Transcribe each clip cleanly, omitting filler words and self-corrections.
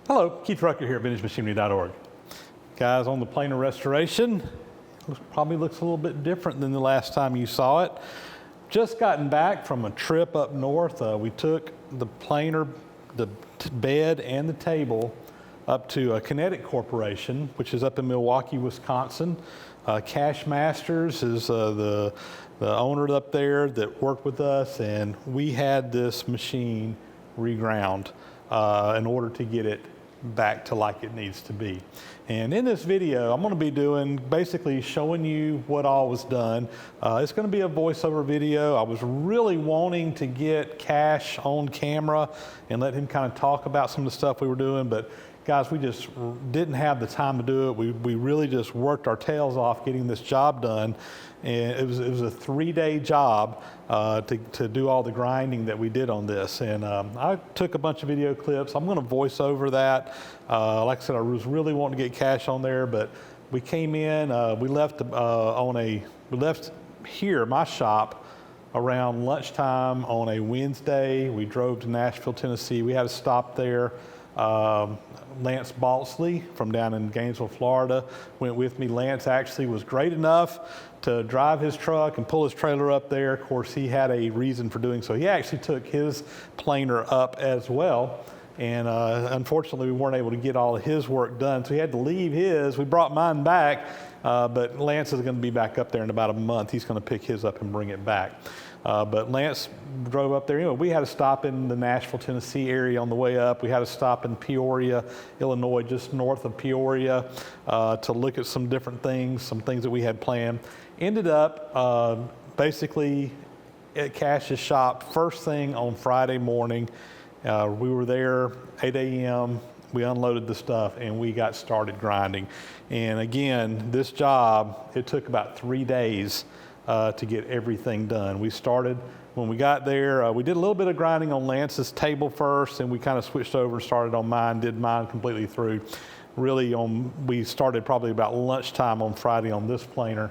Hello, Keith Rucker here at VintageMachinery.org. Guys, on the planer restoration, probably looks a little bit different than the last time you saw it. Just gotten back from a trip up north. We took the planer, the bed and the table up to Kinetic Corporation, which is up in Milwaukee, Wisconsin. Cash Masters is the owner up there that worked with us, and we had this machine reground in order to get it back to like it needs to be. And in this video, I'm going to be doing basically showing you what all was done. It's going to be a voiceover video. I was really wanting to get Cash on camera and let him kind of talk about some of the stuff we were doing, but guys, we just didn't have the time to do it. We really just worked our tails off getting this job done. And it was a 3-day job to do all the grinding that we did on this. And I took a bunch of video clips. I'm going to voice over that. Like I said, I was really wanting to get Cash on there, but we came in. We left here, my shop, around lunchtime on a Wednesday. We drove to Nashville, Tennessee. We had to stop there. Lance Balsley from down in Gainesville, Florida, went with me. Lance actually was great enough to drive his truck and pull his trailer up there. Of course, he had a reason for doing so. He actually took his planer up as well. And unfortunately, we weren't able to get all of his work done, so he had to leave his. We brought mine back, but Lance is going to be back up there in about a month. He's going to pick his up and bring it back. But Lance drove up there. We had to stop in the Nashville, Tennessee area on the way up. We had to stop in Peoria, Illinois, just north of Peoria, to look at some different things, some things that we had planned. Ended up basically at Cash's shop first thing on Friday morning. We were there 8 a.m. We unloaded the stuff and we got started grinding. And again, this job, it took about 3 days to get everything done. We started, when we got there, we did a little bit of grinding on Lance's table first, and we kind of switched over and started on mine, did mine completely through. Really, we started probably about lunchtime on Friday on this planer,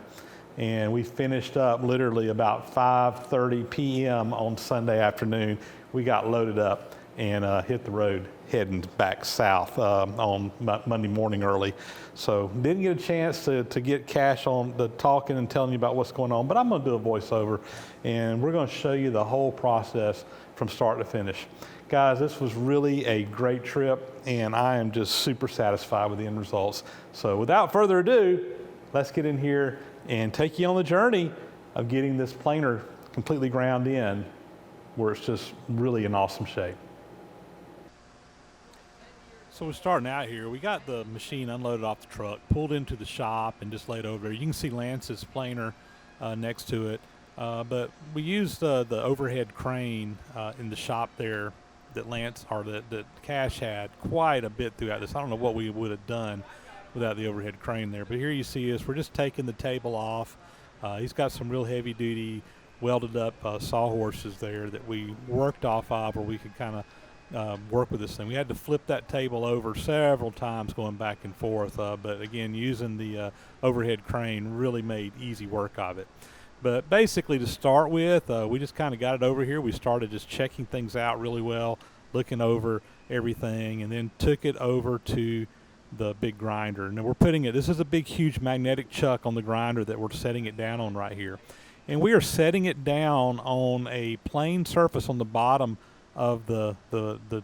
and we finished up literally about 5:30 p.m. on Sunday afternoon. We got loaded up and hit the road heading back south on Monday morning early. So didn't get a chance to get Cash on the talking and telling you about what's going on, but I'm going to do a voiceover and we're going to show you the whole process from start to finish. Guys, this was really a great trip and I am just super satisfied with the end results. So without further ado, let's get in here and take you on the journey of getting this planer completely ground in where it's just really in awesome shape. So we're starting out here. We got the machine unloaded off the truck, pulled into the shop, and just laid over there. You can see Lance's planer next to it, but we used the overhead crane in the shop there that that Cash had quite a bit throughout this. I don't know what we would have done without the overhead crane there, but here you see us. We're just taking the table off. He's got some real heavy-duty welded up sawhorses there that we worked off of, where we could kind of work with this thing. We had to flip that table over several times going back and forth, but again, using the overhead crane really made easy work of it. But basically, to start with, we just kind of got it over here. We started just checking things out really well, looking over everything, and then took it over to the big grinder. And then we're putting it, this is a big, huge magnetic chuck on the grinder that we're setting it down on right here. And we are setting it down on a plane surface on the bottom of the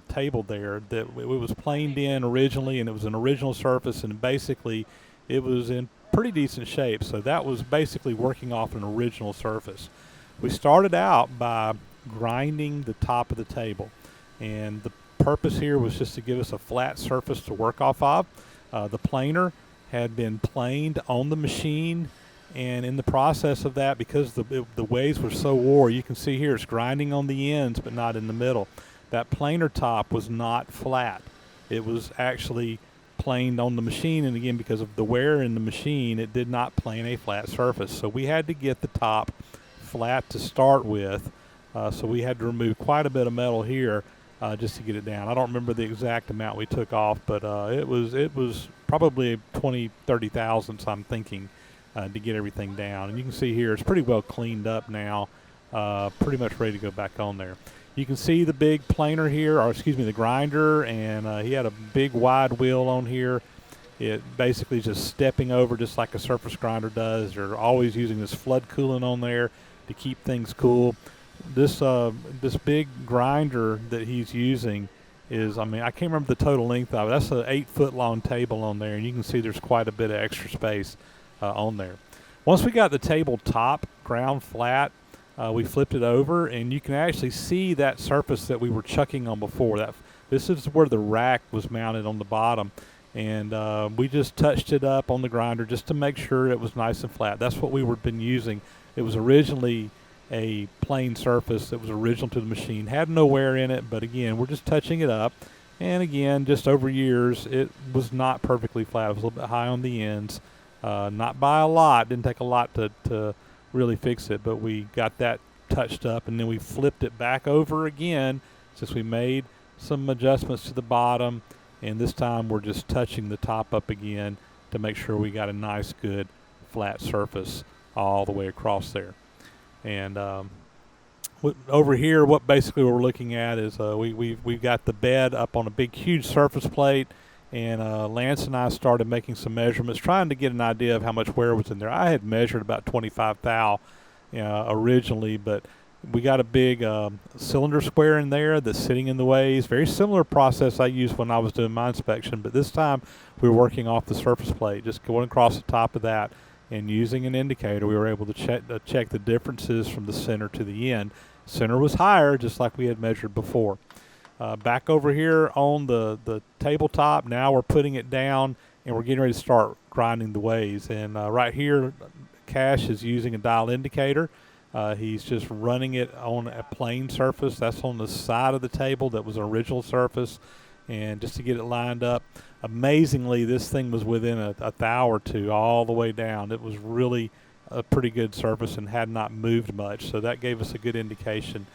table there that it was planed in originally, and it was an original surface, and basically it was in pretty decent shape. So that was basically working off an original surface. We started out by grinding the top of the table, and the purpose here was just to give us a flat surface to work off of. The planer had been planed on the machine, and in the process of that, because the waves were so wore, you can see here it's grinding on the ends but not in the middle. That planer top was not flat. It was actually planed on the machine, and again, because of the wear in the machine, it did not plane a flat surface. So we had to get the top flat to start with, so we had to remove quite a bit of metal here just to get it down. I don't remember the exact amount we took off, but it was probably 20-30 thousandths, I'm thinking, to get everything down. And you can see here it's pretty well cleaned up now, pretty much ready to go back on there. You can see the big planer here, or excuse me, the grinder, and he had a big wide wheel on here. It basically is just stepping over just like a surface grinder does. They're always using this flood coolant on there to keep things cool. This big grinder that he's using is, I mean, I can't remember the total length of it. That's an 8-foot long table on there, and you can see there's quite a bit of extra space on there. Once we got the table top ground flat, we flipped it over, and you can actually see that surface that we were chucking on before. This is where the rack was mounted on the bottom, and we just touched it up on the grinder just to make sure it was nice and flat. That's what we were been using. It was originally a plain surface that was original to the machine, had no wear in it, but again, we're just touching it up. And again, just over years, it was not perfectly flat. It was a little bit high on the ends, not by a lot. Didn't take a lot to really fix it, but we got that touched up, and then we flipped it back over again since we made some adjustments to the bottom, and this time we're just touching the top up again to make sure we got a nice, good, flat surface all the way across there. And over here, what basically we're looking at is we've got the bed up on a big, huge surface plate, and Lance and I started making some measurements, trying to get an idea of how much wear was in there. I had measured about 25 thou originally, but we got a big cylinder square in there that's sitting in the ways. Very similar process I used when I was doing my inspection, but this time we were working off the surface plate, just going across the top of that. And using an indicator, we were able to check the differences from the center to the end. Center was higher, just like we had measured before. Back over here on the tabletop, now we're putting it down, and we're getting ready to start grinding the ways. And right here, Cash is using a dial indicator. He's just running it on a plain surface. That's on the side of the table that was an original surface. And just to get it lined up, amazingly, this thing was within a thou or two all the way down. It was really a pretty good surface and had not moved much, so that gave us a good indication.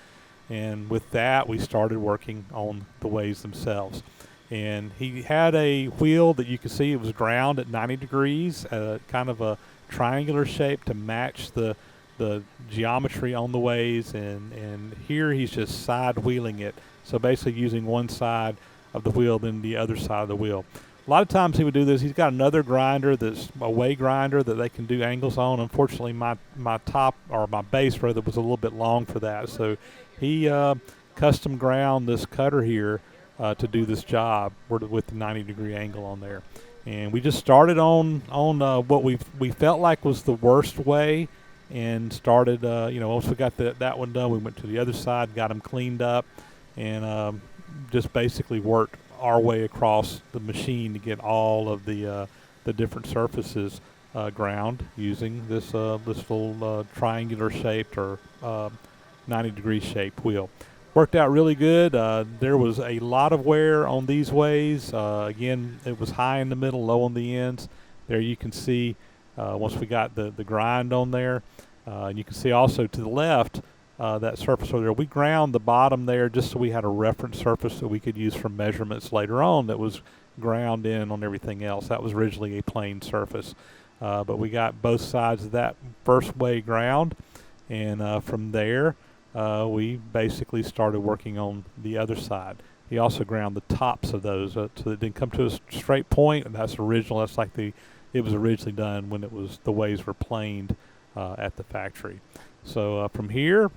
And with that, we started working on the ways themselves. And he had a wheel that you can see it was ground at 90 degrees, kind of a triangular shape to match the geometry on the ways. And here he's just side wheeling it, so basically using one side of the wheel than the other side of the wheel. A lot of times he would do this. He's got another grinder that's a way grinder that they can do angles on. Unfortunately, my top, or my base rather, was a little bit long for that. So he custom ground this cutter here to do this job with the 90-degree angle on there. And we just started on what we felt like was the worst way, and started, once we got that one done, we went to the other side, got them cleaned up, and just basically worked our way across the machine to get all of the different surfaces ground using this little triangular shaped or 90-degree shaped wheel. Worked out really good. There was a lot of wear on these ways. Again, it was high in the middle, low on the ends. There you can see once we got the grind on there. And you can see also to the left, that surface over there, we ground the bottom there just so we had a reference surface that we could use for measurements later on that was ground in on everything else. That was originally a plain surface. But we got both sides of that first way ground, and from there we basically started working on the other side. He also ground the tops of those so it didn't come to a straight point, and that's original. That's like it was originally done when the ways were planed at the factory. So from here,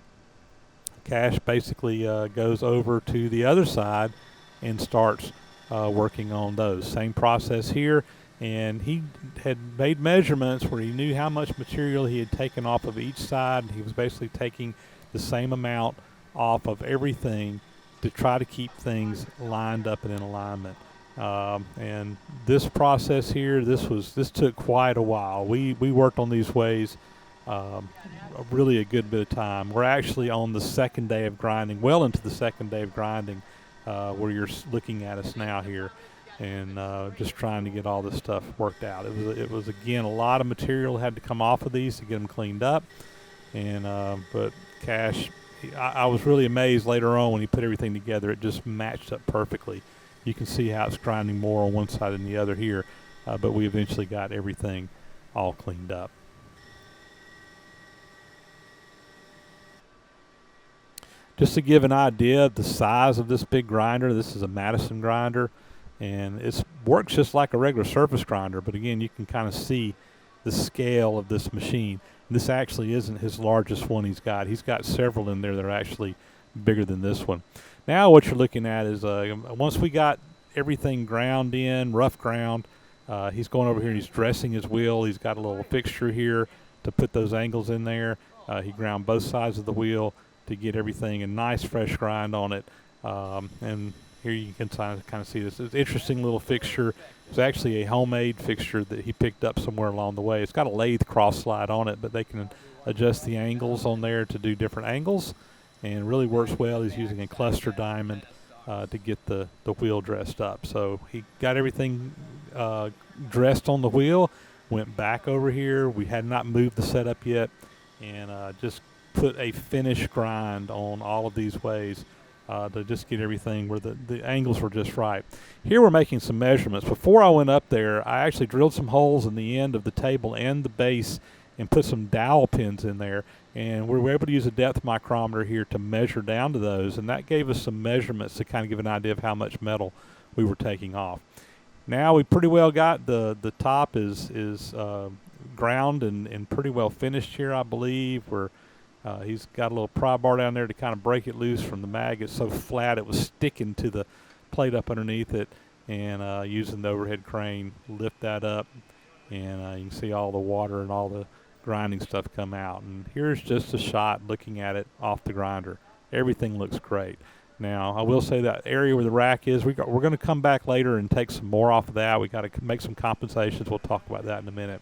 Cash basically goes over to the other side and starts working on those. Same process here, and he had made measurements where he knew how much material he had taken off of each side, and he was basically taking the same amount off of everything to try to keep things lined up and in alignment. And this process here, this took quite a while. We worked on these ways really a good bit of time. We're actually on the second day of grinding, well into the second day of grinding, where you're looking at us now here, and just trying to get all this stuff worked out. It was again, a lot of material had to come off of these to get them cleaned up, and but Cash, I was really amazed later on when he put everything together. It just matched up perfectly. You can see how it's grinding more on one side than the other here, but we eventually got everything all cleaned up. Just to give an idea of the size of this big grinder, this is a Mattison grinder, and it works just like a regular surface grinder, but again, you can kind of see the scale of this machine. This actually isn't his largest one he's got. He's got several in there that are actually bigger than this one. Now what you're looking at is once we got everything ground in, rough ground, he's going over here and he's dressing his wheel. He's got a little fixture here to put those angles in there. He ground both sides of the wheel to get everything a nice fresh grind on it. And here you can kind of see this. It's an interesting little fixture. It's actually a homemade fixture that he picked up somewhere along the way. It's got a lathe cross slide on it, but they can adjust the angles on there to do different angles, and really works well. He's using a cluster diamond to get the wheel dressed up. So he got everything dressed on the wheel, went back over here. We had not moved the setup yet, and just put a finish grind on all of these ways to just get everything where the angles were just right. Here we're making some measurements. Before I went up there, I actually drilled some holes in the end of the table and the base and put some dowel pins in there, and we were able to use a depth micrometer here to measure down to those, and that gave us some measurements to kind of give an idea of how much metal we were taking off. Now we pretty well got the top is ground and pretty well finished here, I believe. He's got a little pry bar down there to kind of break it loose from the mag. It's so flat it was sticking to the plate up underneath it, and using the overhead crane, lift that up, and you can see all the water and all the grinding stuff come out. And here's just a shot looking at it off the grinder. Everything looks great. Now I will say that area where the rack is, we're going to come back later and take some more off of that. We got to make some compensations. We'll talk about that in a minute.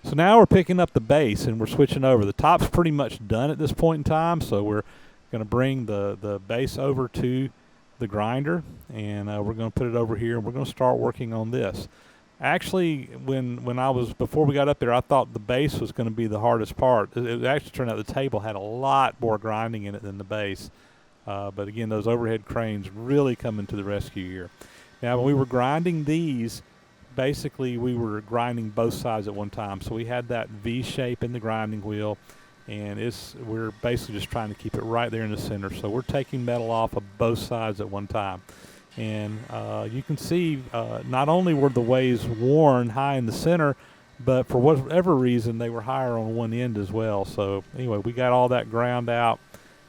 So now we're picking up the base and we're switching over. The top's pretty much done at this point in time, so we're going to bring the base over to the grinder, and we're going to put it over here, and we're going to start working on this. Actually, before we got up there, I thought the base was going to be the hardest part. It actually turned out the table had a lot more grinding in it than the base. But again, those overhead cranes really coming to the rescue here. Now, when we were grinding these, basically we were grinding both sides at one time. So we had that V shape in the grinding wheel, and we're basically just trying to keep it right there in the center. So we're taking metal off of both sides at one time. And you can see not only were the ways worn high in the center, but for whatever reason they were higher on one end as well. So anyway, we got all that ground out,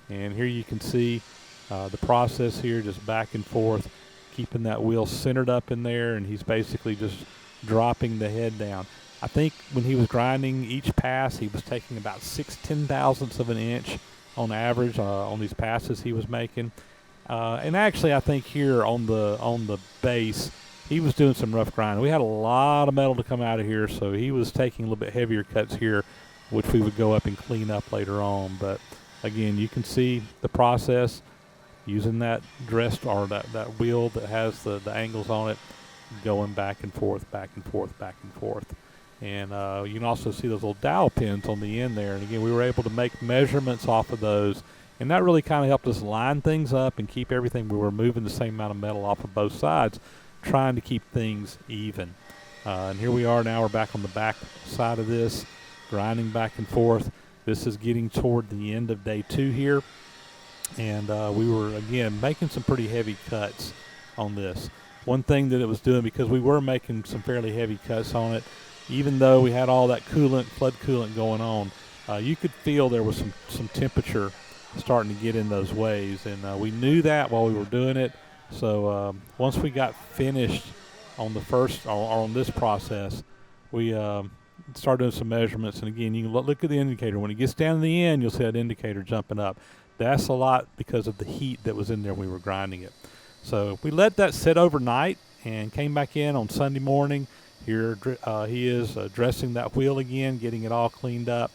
and here you can see the process here, just back and forth, keeping that wheel centered up in there, and he's basically just dropping the head down. I think when he was grinding each pass, he was taking about 6/10,000ths of an inch on average on these passes he was making. And actually, I think here on the base, he was doing some rough grinding. We had a lot of metal to come out of here, so he was taking a little bit heavier cuts here, which we would go up and clean up later on. But again, you can see the process using that dressed, or that wheel that has the angles on it, going back and forth, back and forth, back and forth. And you can also see those little dowel pins on the end there. And again, we were able to make measurements off of those, and that really kind of helped us line things up and keep everything. We were moving the same amount of metal off of both sides, trying to keep things even. And here we are now. We're back on the back side of this, grinding back and forth. This is getting toward the end of day 2 here. And we were, again, making some pretty heavy cuts on this. One thing that it was doing, because we were making some fairly heavy cuts on it, even though we had all that flood coolant going on, you could feel there was some temperature starting to get in those ways. And we knew that while we were doing it. So once we got finished on the first, or on this process, we started doing some measurements. And again, you can look at the indicator. When it gets down to the end, you'll see that indicator jumping up. That's a lot because of the heat that was in there when we were grinding it. So we let that sit overnight and came back in on Sunday morning. Here he is dressing that wheel again, getting it all cleaned up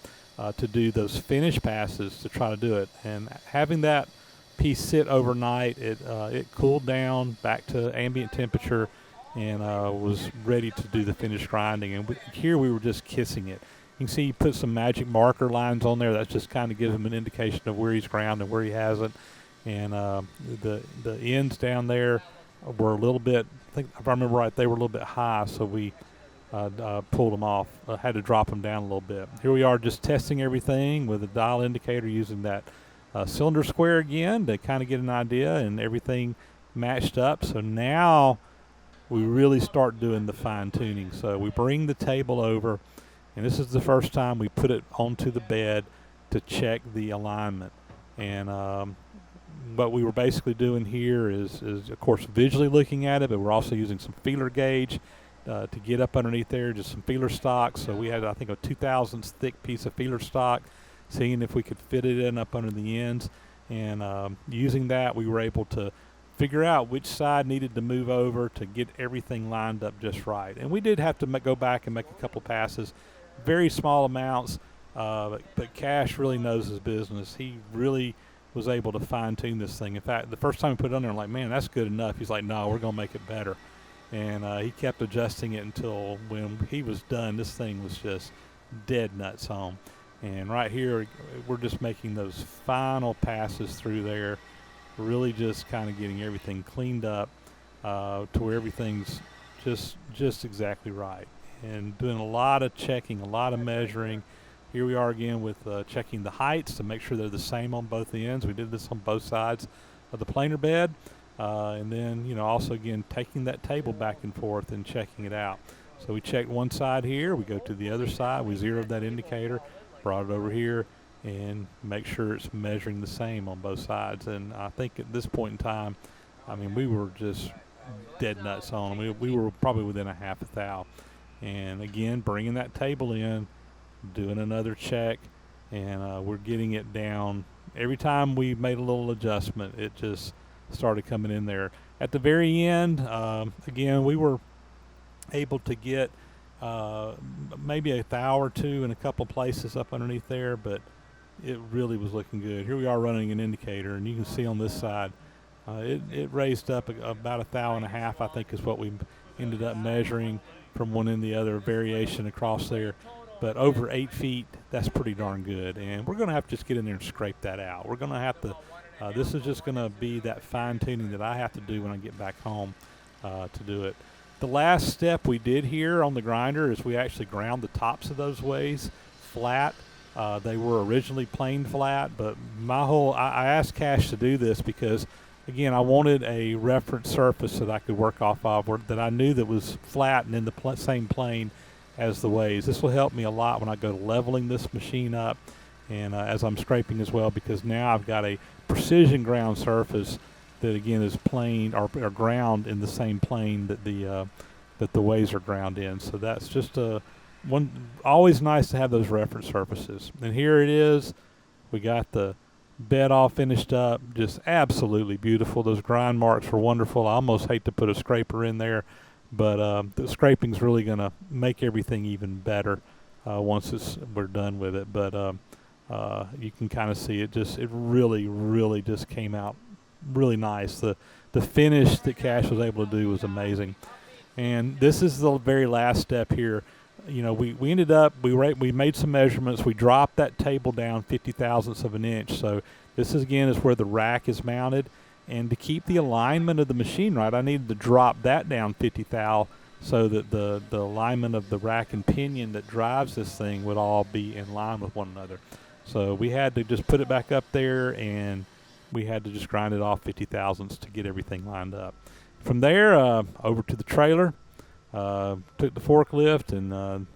to do those finish passes to try to do it. And having that piece sit overnight, it cooled down back to ambient temperature, and was ready to do the finish grinding. And here we were just kissing it. You can see he put some magic marker lines on there. That just kind of gives him an indication of where he's ground and where he hasn't. And the ends down there were a little bit, I think if I remember right, they were a little bit high, so we pulled them off. Had to drop them down a little bit. Here we are just testing everything with a dial indicator using that cylinder square again to kind of get an idea, and everything matched up. So now we really start doing the fine tuning. So we bring the table over, and this is the first time we put it onto the bed to check the alignment. And what we were basically doing here is of course visually looking at it, but we're also using some feeler gauge to get up underneath there, just some feeler stock. So we had, I think, a 2,000 thick piece of feeler stock, seeing if we could fit it in up under the ends. And using that, we were able to figure out which side needed to move over to get everything lined up just right. And we did have to go back and make a couple passes, very small amounts, but Cash really knows his business. He really was able to fine-tune this thing. In fact, the first time we put it on there, I'm like, man, that's good enough. He's like, no, we're going to make it better. And he kept adjusting it until when he was done, this thing was just dead nuts on. And right here, we're just making those final passes through there, really just kind of getting everything cleaned up to where everything's just exactly right. And doing a lot of checking, a lot of measuring. Here we are again with checking the heights to make sure they're the same on both the ends. We did this on both sides of the planer bed. And then, also again, taking that table back and forth and checking it out. So we checked one side here, we go to the other side, we zeroed that indicator, brought it over here, and make sure it's measuring the same on both sides. And I think at this point in time, we were just dead nuts on them. We were probably within a half a thou. And again, bringing that table in, doing another check, and we're getting it down. Every time we made a little adjustment, it just started coming in there. At the very end, again, we were able to get maybe a thou or two in a couple places up underneath there, but it really was looking good. Here we are running an indicator, and you can see on this side, it raised up about a thou and a half, I think, is what we ended up measuring from one end to the other, variation across there. But over 8 feet, that's pretty darn good. And we're going to have to just get in there and scrape that out. We're going to have to, this is just going to be that fine tuning that I have to do when I get back home to do it. The last step we did here on the grinder is we actually ground the tops of those ways flat. They were originally planed flat, but I asked Cash to do this because, again, I wanted a reference surface that I could work off of, or that I knew that was flat and in the same plane as the ways. This will help me a lot when I go to leveling this machine up, and as I'm scraping as well, because now I've got a precision ground surface that again is planed or ground in the same plane that the ways are ground in. So that's just always nice to have those reference surfaces. And here it is. We got the bed all finished up, just absolutely beautiful. Those grind marks were wonderful. I almost hate to put a scraper in there, but the scraping's really going to make everything even better once we're done with it. But you can kind of see it really just came out really nice. The finish that Cash was able to do was amazing. And this is the very last step here. We ended up, we made some measurements. We dropped that table down 50 thousandths of an inch. So this is where the rack is mounted. And to keep the alignment of the machine right, I needed to drop that down 50 thou so that the alignment of the rack and pinion that drives this thing would all be in line with one another. So we had to just put it back up there, and we had to just grind it off 50 thousandths to get everything lined up. From there, over to the trailer, took the forklift and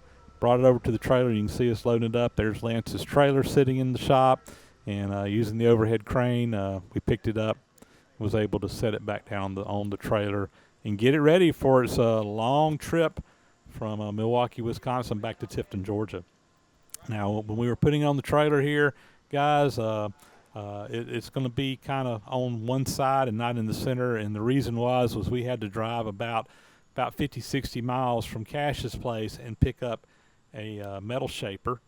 brought it over to the trailer. You can see us loading it up. There's Lance's trailer sitting in the shop, and using the overhead crane, we picked it up, was able to set it back down on the trailer and get it ready for its long trip from Milwaukee, Wisconsin back to Tifton, Georgia. Now, when we were putting on the trailer here, guys, it's going to be kind of on one side and not in the center, and the reason was we had to drive about 50, 60 miles from Cash's place and pick up a metal shaper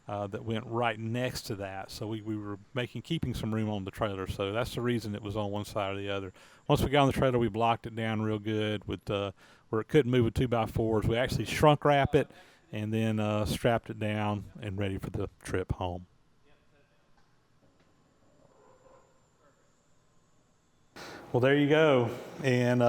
that went right next to that. So we were keeping some room on the trailer, so that's the reason it was on one side or the other. Once we got on the trailer, we blocked it down real good with where it couldn't move with 2x4s. We actually shrunk wrap it and then strapped it down and ready for the trip home. Well, there you go, and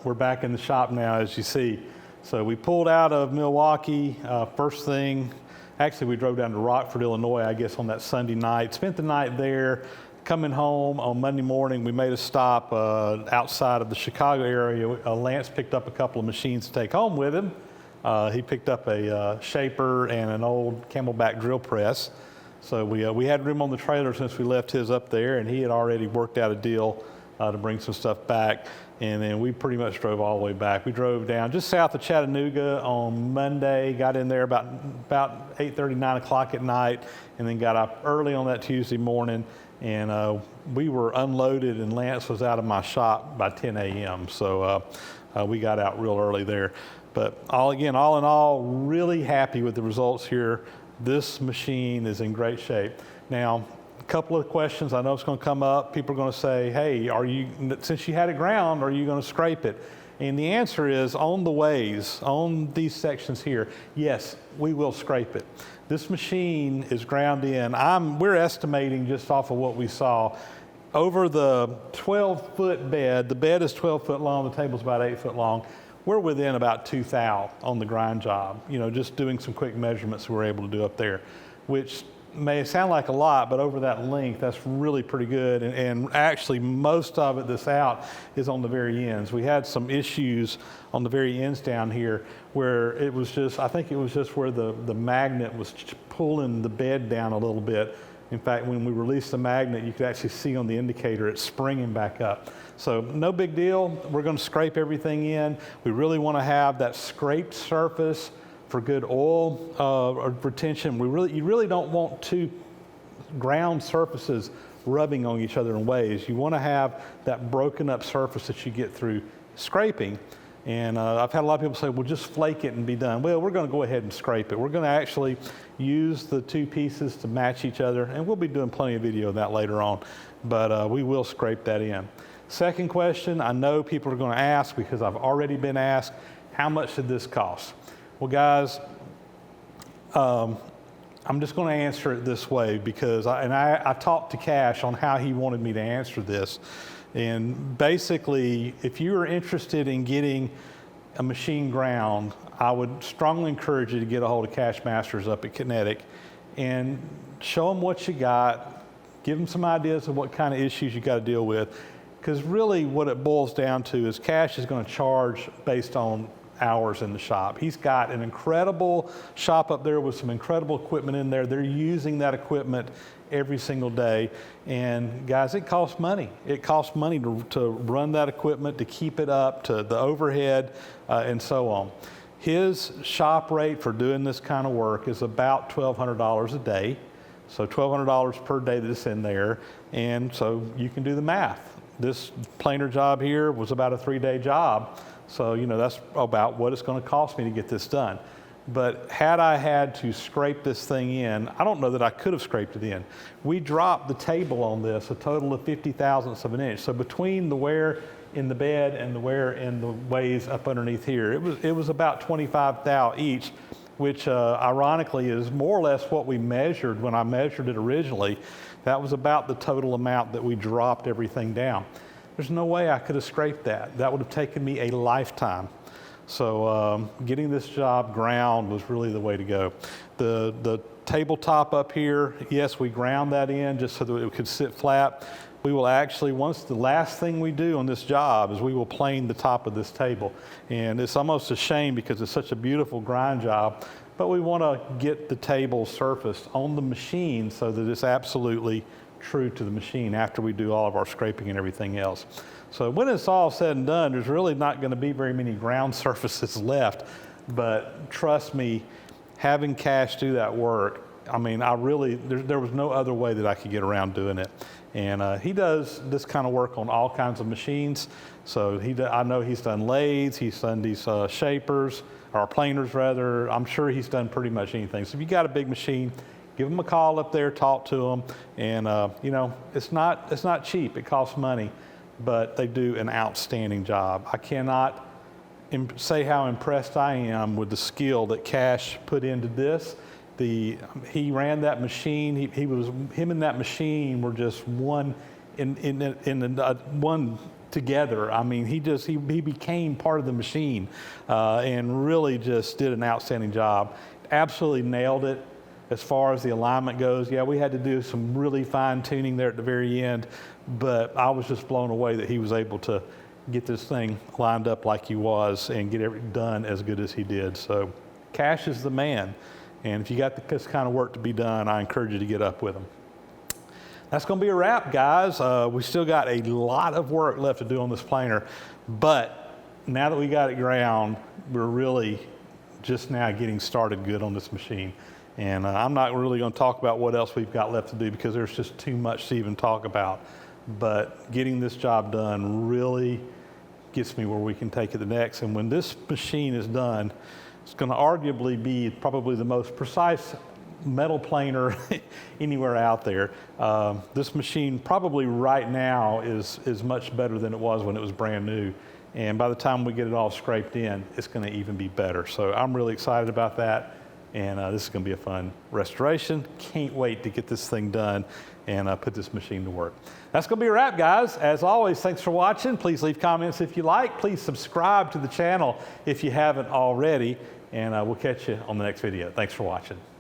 we're back in the shop now, as you see. So we pulled out of Milwaukee first thing. Actually, we drove down to Rockford, Illinois, I guess, on that Sunday night. Spent the night there, coming home on Monday morning, we made a stop outside of the Chicago area. Lance picked up a couple of machines to take home with him. He picked up a shaper and an old Camelback drill press. So we had room on the trailer since we left his up there, and he had already worked out a deal to bring some stuff back. And then we pretty much drove all the way back. We drove down just south of Chattanooga on Monday, got in there about 8:30, 9 o'clock at night, and then got up early on that Tuesday morning. And we were unloaded, and Lance was out of my shop by 10 a.m. So we got out real early there. But all in all, really happy with the results here. This machine is in great shape. Now, a couple of questions I know it's going to come up. People are going to say, hey, since you had it ground, are you going to scrape it? And the answer is, on the ways, on these sections here, yes, we will scrape it. This machine is ground in. We're estimating, just off of what we saw, over the 12-foot bed. The bed is 12 foot long, the table's about 8 foot long. We're within about 2 thou on the grind job. Just doing some quick measurements we were able to do up there, which may sound like a lot, but over that length, that's really pretty good. And actually, most of it that's out is on the very ends. We had some issues on the very ends down here where it was just, I think it was just where the magnet was pulling the bed down a little bit. In fact, when we released the magnet, you could actually see on the indicator it's springing back up. So no big deal. We're going to scrape everything in. We really want to have that scraped surface for good oil retention. You really don't want two ground surfaces rubbing on each other in ways. You want to have that broken up surface that you get through scraping. And I've had a lot of people say, well, just flake it and be done. Well, we're going to go ahead and scrape it. We're going to actually use the two pieces to match each other, and we'll be doing plenty of video of that later on, but we will scrape that in. Second question, I know people are going to ask, because I've already been asked, how much did this cost? Well, guys, I'm just going to answer it this way, because I talked to Cash on how he wanted me to answer this. And basically, if you are interested in getting a machine ground, I would strongly encourage you to get a hold of Cash Masters up at Kinetic and show them what you got, give them some ideas of what kind of issues you got to deal with. Because really what it boils down to is Cash is going to charge based on hours in the shop. He's got an incredible shop up there with some incredible equipment in there. They're using that equipment every single day. And guys, it costs money. It costs money to run that equipment, to keep it up, to the overhead, and so on. His shop rate for doing this kind of work is about $1,200 a day. So $1,200 per day that's in there. And so you can do the math. This planer job here was about a 3-day job. So, that's about what it's going to cost me to get this done. But had I had to scrape this thing in, I don't know that I could have scraped it in. We dropped the table on this a total of 50 thousandths of an inch. So between the wear in the bed and the wear in the ways up underneath here, it was about 25 thou each, which ironically is more or less what we measured when I measured it originally. That was about the total amount that we dropped everything down. There's no way I could have scraped that. That would have taken me a lifetime. So getting this job ground was really the way to go. The tabletop up here, yes, we ground that in just so that it could sit flat. We will actually, the last thing we do on this job is we will plane the top of this table. And it's almost a shame because it's such a beautiful grind job, but we want to get the table surfaced on the machine so that it's absolutely true to the machine after we do all of our scraping and everything else. So when it's all said and done, there's really not going to be very many ground surfaces left. But trust me, having Cash do that work, I mean, there was no other way that I could get around doing it. And he does this kind of work on all kinds of machines. So I know he's done lathes, he's done these shapers, or planers rather. I'm sure he's done pretty much anything. So if you got a big machine, give them a call up there, talk to them, and it's not cheap. It costs money, but they do an outstanding job. I cannot say how impressed I am with the skill that Cash put into this. He ran that machine. Him and that machine were just one one together. I mean, he became part of the machine, and really just did an outstanding job. Absolutely nailed it. as far as the alignment goes. Yeah, we had to do some really fine tuning there at the very end, but I was just blown away that he was able to get this thing lined up like he was and get it done as good as he did. So Cash is the man. And if you got this kind of work to be done, I encourage you to get up with him. That's going to be a wrap, guys. We still got a lot of work left to do on this planer, but now that we got it ground, we're really just now getting started good on this machine. And I'm not really going to talk about what else we've got left to do because there's just too much to even talk about. But getting this job done really gets me where we can take it the next. And when this machine is done, it's going to arguably be probably the most precise metal planer anywhere out there. This machine probably right now is much better than it was when it was brand new. And by the time we get it all scraped in, it's going to even be better. So I'm really excited about that. And this is going to be a fun restoration. Can't wait to get this thing done and put this machine to work. That's going to be a wrap, guys. As always, thanks for watching. Please leave comments if you like. Please subscribe to the channel if you haven't already. And we'll catch you on the next video. Thanks for watching.